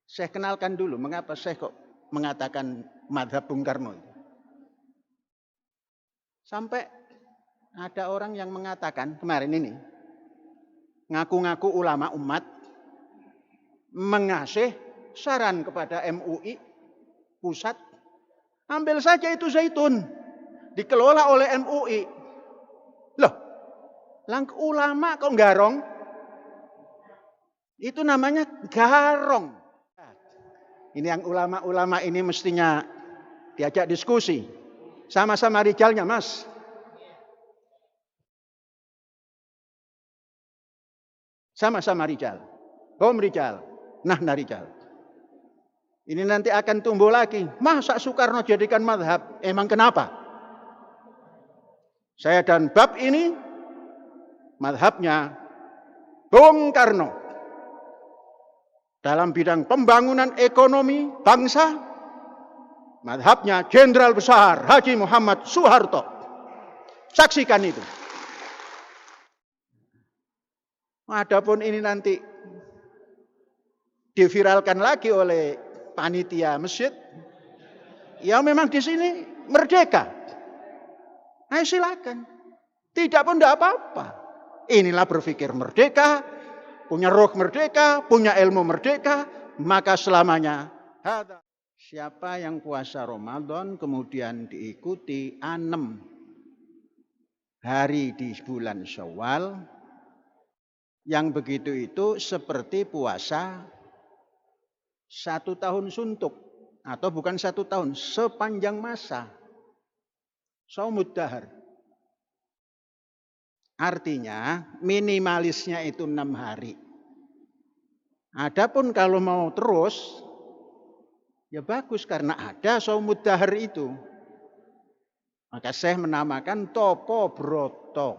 Saya kenalkan dulu mengapa saya kok mengatakan madhab Bung Karno. Sampai ada orang yang mengatakan kemarin ini, ngaku-ngaku ulama umat, mengasih saran kepada MUI pusat, ambil saja itu zaitun, dikelola oleh MUI. Loh, ulama kok garong? Itu namanya garong. Ini yang ulama-ulama ini mestinya diajak diskusi. Sama-sama rijalnya, Mas. Sama-sama rijal. Rijal. Nah rijal. Ini nanti akan tumbuh lagi. Masa Soekarno jadikan madhab? Emang kenapa? Saya dan bab ini madhabnya Bung Karno. Dalam bidang pembangunan ekonomi bangsa, madhabnya Jenderal Besar Haji Muhammad Soeharto. Saksikan itu. Adapun ini nanti diviralkan lagi oleh panitia masjid, ya memang di sini merdeka. Ayo silakan. Tidak pun tidak apa-apa. Inilah berpikir merdeka, punya roh merdeka, punya ilmu merdeka, maka selamanya. Siapa yang puasa Ramadan kemudian diikuti 6 hari di bulan Syawal, yang begitu itu seperti puasa 1 tahun suntuk, atau bukan 1 tahun, sepanjang masa. Shaumud dahar. Artinya minimalisnya itu 6 hari. Adapun kalau mau terus, ya bagus karena ada shaumud dahar itu. Maka saya menamakan topo broto.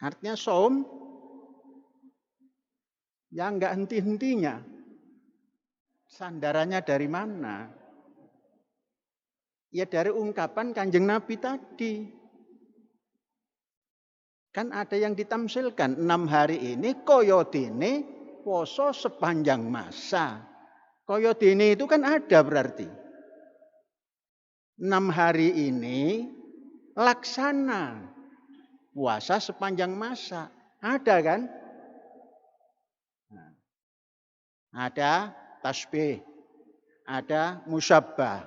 Artinya saum yang enggak henti-hentinya. Sandarannya dari mana? Ya dari ungkapan Kanjeng Nabi tadi. Kan ada yang ditamsilkan 6 hari ini koyodene poso sepanjang masa. Koyodene itu kan ada berarti. 6 hari ini laksana puasa sepanjang masa. Ada kan? Ada tasbih, ada musyabbah,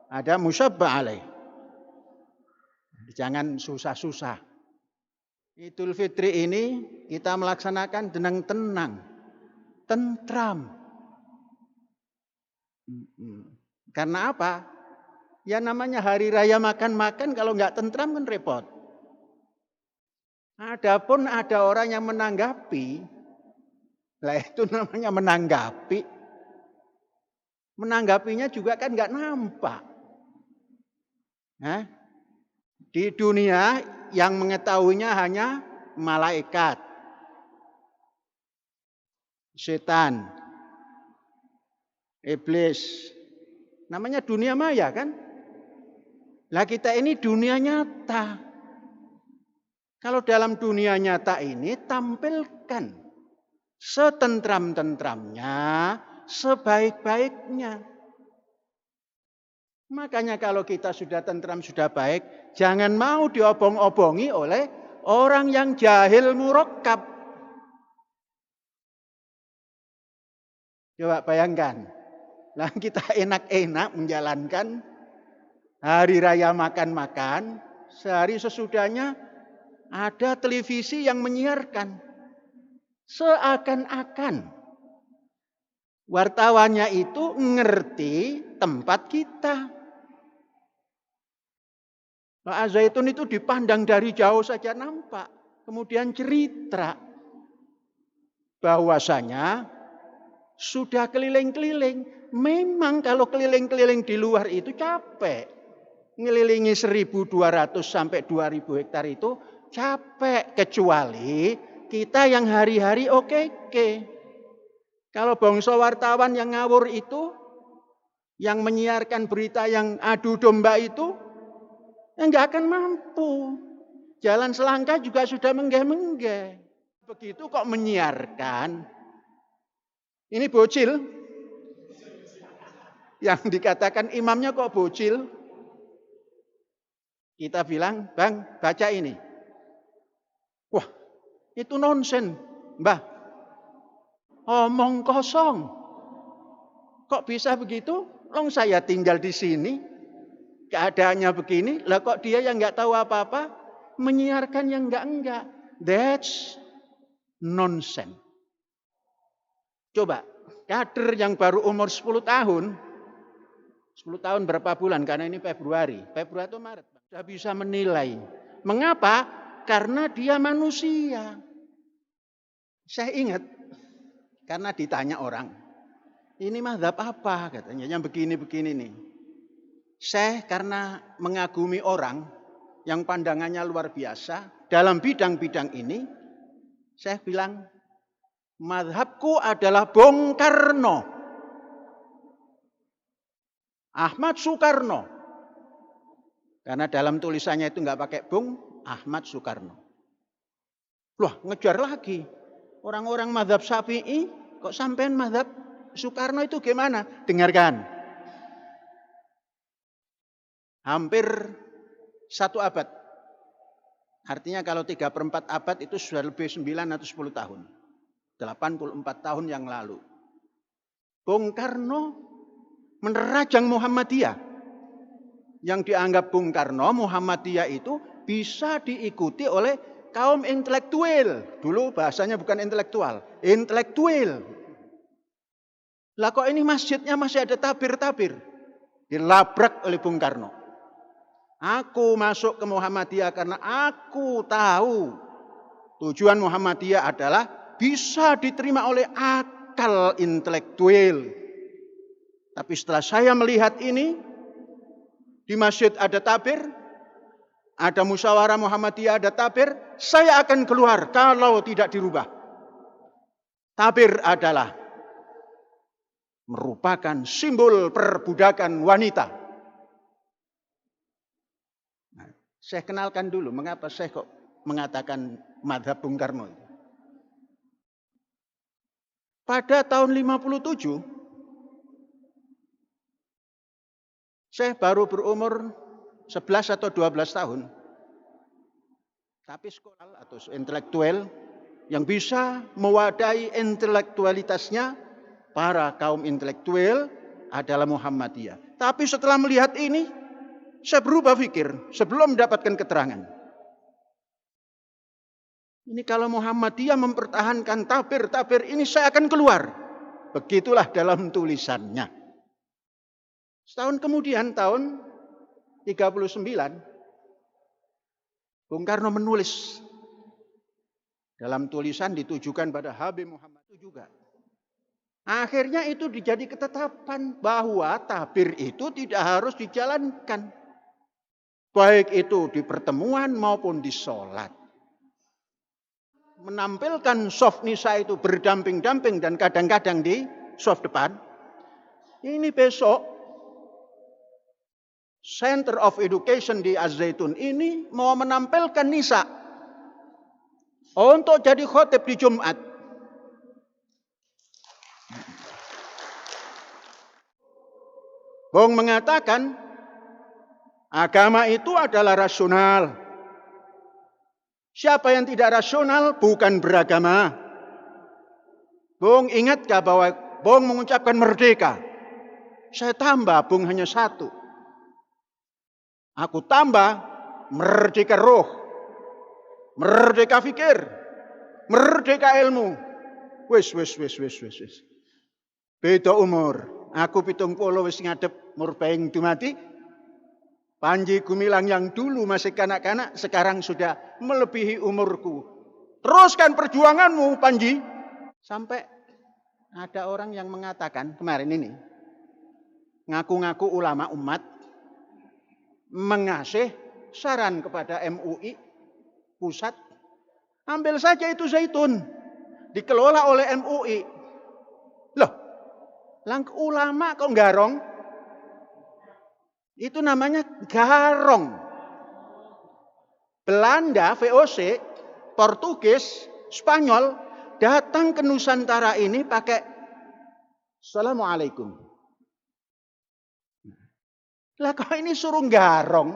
ada musyabbah alaih. Jangan susah-susah. Idul Fitri ini kita melaksanakan dengan tenang, tentram. Karena apa? Ya namanya hari raya makan-makan, kalau nggak tentram kan repot. Adapun ada orang yang menanggapi, lah itu namanya menanggapi. Menanggapinya juga kan nggak nampak. Di dunia yang mengetahuinya hanya malaikat, setan, iblis. Namanya dunia maya kan? Lah kita ini dunia nyata. Kalau dalam dunia nyata ini tampilkan setentram-tentramnya, sebaik-baiknya. Makanya kalau kita sudah tentram, sudah baik, jangan mau diobong-obongi oleh orang yang jahil murakkab. Coba bayangkan, lah kita enak-enak menjalankan hari raya makan-makan, sehari sesudahnya ada televisi yang menyiarkan. Seakan-akan wartawannya itu ngerti tempat kita. Pak Zaitun itu dipandang dari jauh saja nampak. Kemudian cerita bahwasanya sudah keliling-keliling. Memang kalau keliling-keliling di luar itu capek. Ngelilingi 1.200 sampai 2.000 hektar itu capek. Kecuali kita yang hari-hari oke. Kalau bangsa wartawan yang ngawur itu, yang menyiarkan berita yang adu domba itu, enggak akan mampu. Jalan selangkah juga sudah menggeh-menggeh. Begitu kok menyiarkan. Ini bocil. Yang dikatakan imamnya kok bocil. Kita bilang, Bang, baca ini. Wah, itu nonsen, Mbah. Omong kosong. Kok bisa begitu? Long saya tinggal di sini, keadaannya begini, lah kok dia yang nggak tahu apa-apa, menyiarkan yang enggak. That's nonsense. Coba, kader yang baru umur 10 tahun, 10 tahun berapa bulan? Karena ini Februari atau Maret. Sudah bisa menilai. Mengapa? Karena dia manusia. Saya ingat, karena ditanya orang, ini mazhab apa? Katanya, yang begini-begini nih. Saya karena mengagumi orang yang pandangannya luar biasa, dalam bidang-bidang ini, saya bilang, mazhabku adalah Bung Karno. Ahmad Soekarno. Karena dalam tulisannya itu nggak pakai Bung, Ahmad Soekarno. Loh, ngejar lagi. Orang-orang mazhab Syafi'i, kok sampean mazhab Soekarno itu gimana? Dengarkan. Hampir 1 abad. Artinya kalau 3/4 abad itu sudah lebih 9 atau 10 tahun. 84 tahun yang lalu. Bung Karno menerajang Muhammadiyah. Yang dianggap Bung Karno, Muhammadiyah itu bisa diikuti oleh kaum intelektual. Dulu bahasanya bukan intelektual, intelektual. Lah kok ini masjidnya masih ada tabir-tabir? Dilabrak oleh Bung Karno. Aku masuk ke Muhammadiyah karena aku tahu tujuan Muhammadiyah adalah bisa diterima oleh akal intelektual. Tapi setelah saya melihat ini, di masjid ada tabir, ada musyawarah Muhammadiyah, ada tabir, saya akan keluar kalau tidak dirubah. Tabir adalah merupakan simbol perbudakan wanita. Nah, saya kenalkan dulu mengapa saya kok mengatakan mazhab Bung Karno. Pada tahun 57, saya baru berumur 11 atau 12 tahun. Tapi sekolah atau intelektual yang bisa mewadahi intelektualitasnya para kaum intelektual adalah Muhammadiyah. Tapi setelah melihat ini, saya berubah pikir sebelum mendapatkan keterangan. Ini kalau Muhammadiyah mempertahankan tabir-tabir ini saya akan keluar. Begitulah dalam tulisannya. Setahun kemudian tahun 39, Bung Karno menulis dalam tulisan ditujukan pada Habib Muhammad itu juga. Akhirnya itu dijadi ketetapan bahwa tabir itu tidak harus dijalankan. Baik itu di pertemuan maupun di sholat. Menampilkan soft nisa itu berdamping-damping dan kadang-kadang di soft depan. Ini besok Center of Education di Az-Zaitun ini mau menampilkan nisa untuk jadi khotib di Jumat. Bung mengatakan agama itu adalah rasional. Siapa yang tidak rasional bukan beragama. Bung ingatkah bahwa Bung mengucapkan merdeka? Saya tambah, Bung hanya satu. Aku tambah merdeka roh, merdeka fikir, merdeka ilmu. Wis. Beda umur. Aku 70 wis ngadep murbaing dumati. Panji Gumilang yang dulu masih kanak-kanak sekarang sudah melebihi umurku. Teruskan perjuanganmu, Panji. Sampai ada orang yang mengatakan kemarin ini, ngaku-ngaku ulama umat, mengasih saran kepada MUI pusat, ambil saja itu zaitun, dikelola oleh MUI. Loh, ulama kok garong? Itu namanya garong. Belanda, VOC, Portugis, Spanyol datang ke Nusantara ini pakai Assalamualaikum. Lah kok ini suruh garong?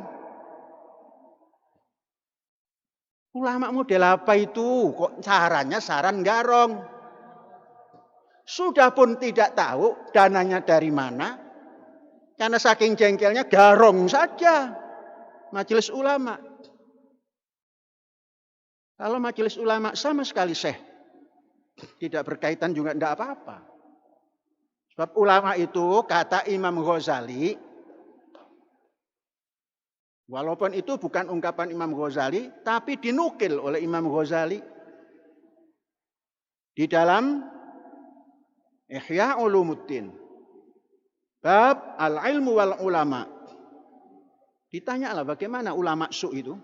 Ulama model apa itu? Kok sarannya saran garong? Sudah pun tidak tahu dananya dari mana. Karena saking jengkelnya garong saja majelis ulama. Kalau majelis ulama sama sekali tidak berkaitan juga tidak apa-apa. Sebab ulama itu kata Imam Ghazali, walaupun itu bukan ungkapan Imam Ghazali, tapi dinukil oleh Imam Ghazali di dalam Ihya Ulumuddin. Bab al-ilmu wal ulama. Ditanyalah bagaimana ulama su itu.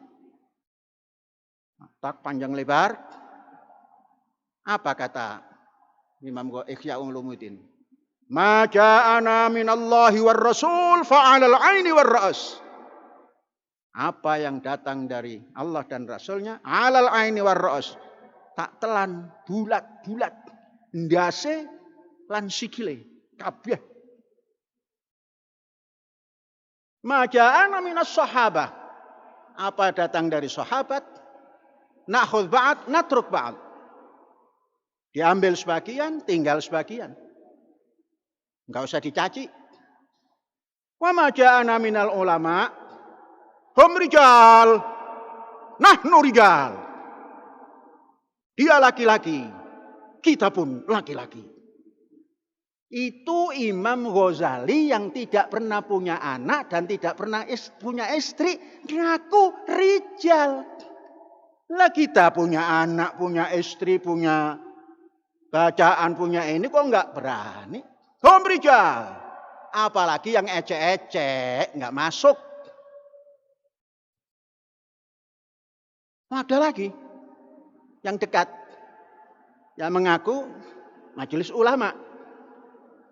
Tak panjang lebar. Apa kata Imam Ihya Ulumuddin? Ma ja'ana minallahi war rasul fa'alal aini war ra's. Apa yang datang dari Allah dan Rasulnya alal aini war ra's. Tak telan bulat-bulat. Ndase lan sikile kabeh. Ma ja'ana minas sahabah. Apa datang dari sahabat? Na'khudh ba'd, natruk ba'd. Diambil sebagian, tinggal sebagian. Enggak usah dicaci. Wa ma ja'ana minal ulama hum rijal. Nahnu rijal. Dia laki-laki, kita pun laki-laki. Itu Imam Ghazali yang tidak pernah punya anak dan tidak pernah punya istri, ngaku rijal. Lah kita punya anak, punya istri, punya bacaan, punya ini kok enggak berani? Hum rijal. Apalagi yang ecek-ecek, enggak masuk. Ada lagi yang dekat, yang mengaku majelis ulama,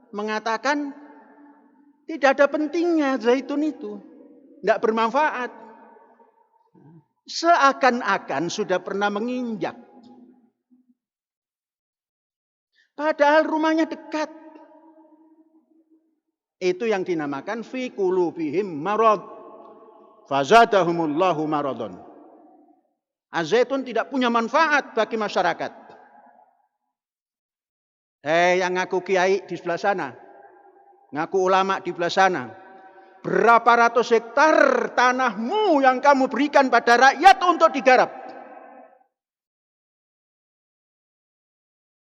mengatakan tidak ada pentingnya zaitun itu, tidak bermanfaat. Seakan-akan sudah pernah menginjak. Padahal rumahnya dekat. Itu yang dinamakan fi qulubihim marad. Fazadahumullahu maradun. Zaitun tidak punya manfaat bagi masyarakat. Yang ngaku kiai di sebelah sana, ngaku ulama di sebelah sana, berapa ratus hektar tanahmu yang kamu berikan pada rakyat untuk digarap?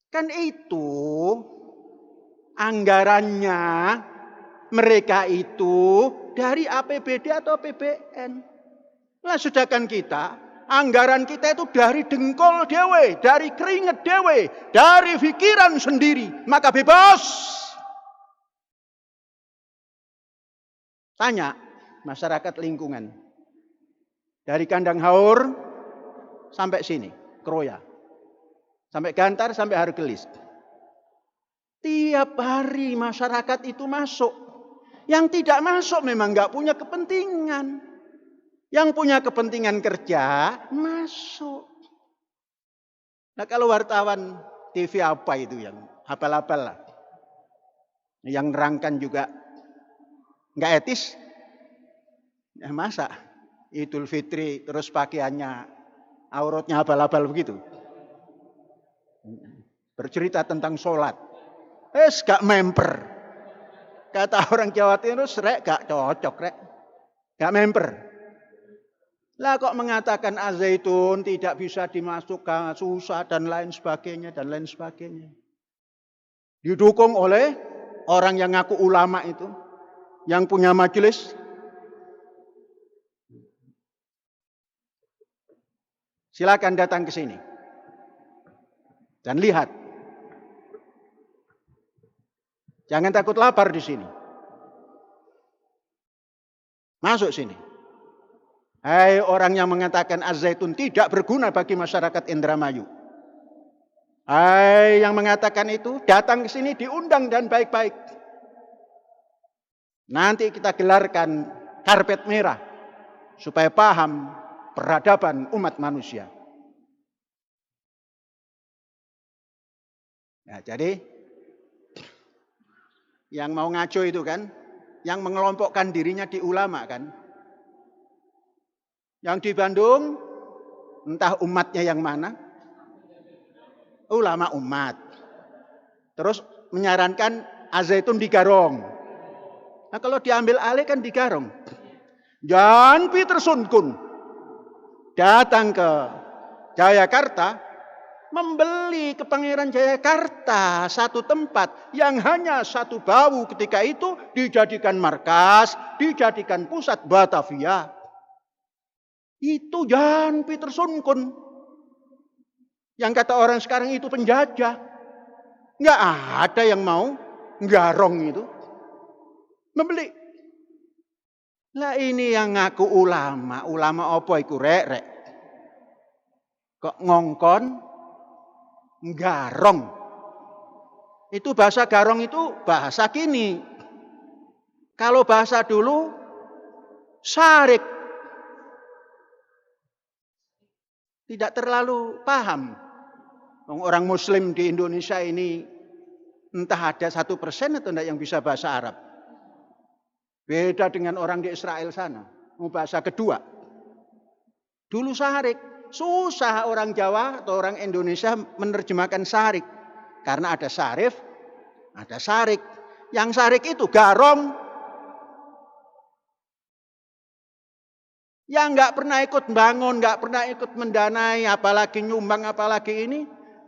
Kan itu anggarannya mereka itu dari APBD atau APBN. Lah sedangkan kita, anggaran kita itu dari dengkol dewe, dari keringet dewe, dari pikiran sendiri. Maka bebas. Tanya masyarakat lingkungan. Dari kandang haur sampai sini, Kroya. Sampai Gantar, sampai Hargelis. Tiap hari masyarakat itu masuk. Yang tidak masuk memang nggak punya kepentingan. Yang punya kepentingan kerja, masuk. Nah kalau wartawan TV apa itu yang hafal-hafal lah. Yang nerangkan juga nggak etis. Ya masa Idul Fitri terus pakaiannya auratnya hafal-hafal begitu. Bercerita tentang sholat. Gak memper. Kata orang Jawa Timur, rek gak cocok rek. Gak memper. Lah kok mengatakan azaitun tidak bisa dimasukkan, susah dan lain sebagainya dan lain sebagainya. Didukung oleh orang yang ngaku ulama itu, yang punya majelis. Silakan datang ke sini dan lihat. Jangan takut lapar di sini. Masuk sini. Hai orang yang mengatakan az-zaitun tidak berguna bagi masyarakat Indramayu. Hai yang mengatakan itu, datang ke sini diundang dan baik-baik. Nanti kita gelarkan karpet merah supaya paham peradaban umat manusia. Nah, jadi Yang mau ngaco itu kan, yang mengelompokkan dirinya di ulama kan. Yang di Bandung, entah umatnya yang mana, ulama umat. Terus menyarankan Al-Zaitun di Garong. Nah kalau diambil alih kan di Garong. Jan Pieterson Kun datang ke Jayakarta, membeli ke Pangeran Jayakarta satu tempat yang hanya satu bau ketika itu dijadikan markas, dijadikan pusat Batavia. Itu Jan Pieterson Kun. Yang kata orang sekarang itu penjajah. Nggak ada yang mau Garong itu membeli. Lah ini yang ngaku ulama. Ulama apa iku rek? Kok ngongkon Garong. Itu bahasa Garong itu bahasa kini. Kalau bahasa dulu Sarik. Tidak terlalu paham. Orang Muslim di Indonesia ini entah ada 1% atau tidak yang bisa bahasa Arab. Beda dengan orang di Israel sana. Bahasa kedua. Dulu Sarik. Susah orang Jawa atau orang Indonesia menerjemahkan Sarik. Karena ada Sarif, ada Sarik. Yang Sarik itu Garong. Yang nggak pernah ikut bangun, nggak pernah ikut mendanai, apalagi nyumbang, apalagi ini.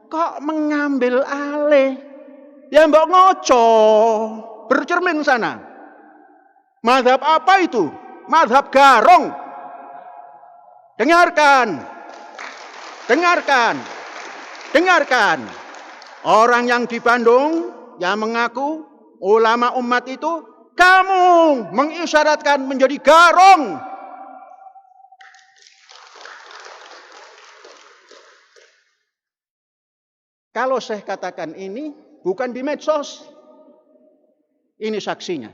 Kok mengambil alih? Ya mbok ngoco. Bercermin sana. Mazhab apa itu? Mazhab Garong. Dengarkan. Dengarkan. Dengarkan. Orang yang di Bandung yang mengaku ulama umat itu, kamu mengisyaratkan menjadi Garong. Kalau saya katakan ini bukan di medsos. Ini saksinya.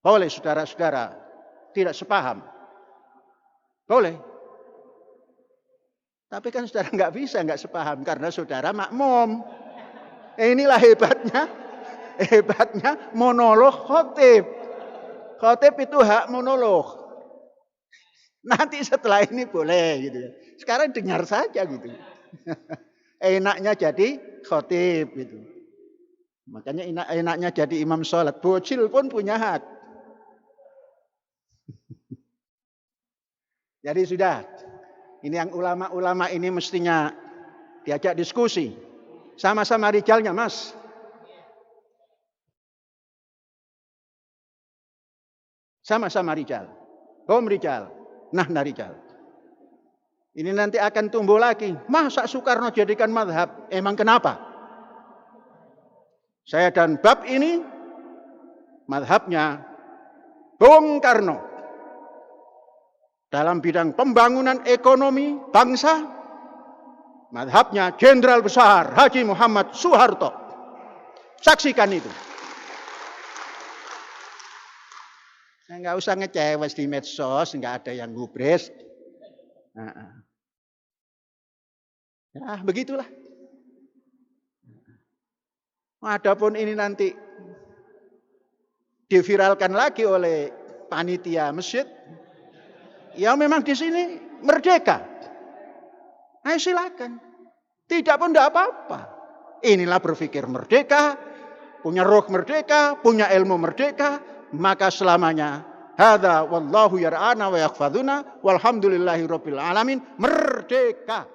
Boleh saudara-saudara tidak sepaham. Boleh. Tapi kan saudara nggak bisa nggak sepaham karena saudara makmum. Inilah hebatnya. Hebatnya monolog khotib. Khotib itu hak monolog. Nanti setelah ini boleh gitu ya. Sekarang dengar saja gitu. Enaknya jadi khotib gitu. Makanya enaknya jadi imam sholat. Bocil pun punya hak. Jadi sudah. Ini yang ulama-ulama ini mestinya diajak diskusi. Sama-sama rijalnya mas. Sama-sama rijal. Hom rijal. Nah rijal. Ini nanti akan tumbuh lagi. Masa Soekarno jadikan mazhab? Emang kenapa? Saya dan bab ini mazhabnya Bung Karno. Dalam bidang pembangunan ekonomi bangsa, mazhabnya Jenderal Besar Haji Muhammad Soeharto. Saksikan itu. Nah, nggak usah ngecewes di medsos, nggak ada yang gubres. Ya, begitulah. Adapun ini nanti diviralkan lagi oleh panitia masjid. Ya memang di sini merdeka. Ayo silakan. Tidak pun tidak apa-apa. Inilah berpikir merdeka, punya roh merdeka, punya ilmu merdeka, maka selamanya hadza wallahu yar'ana wa yakhfaduna walhamdulillahi rabbil alamin merdeka.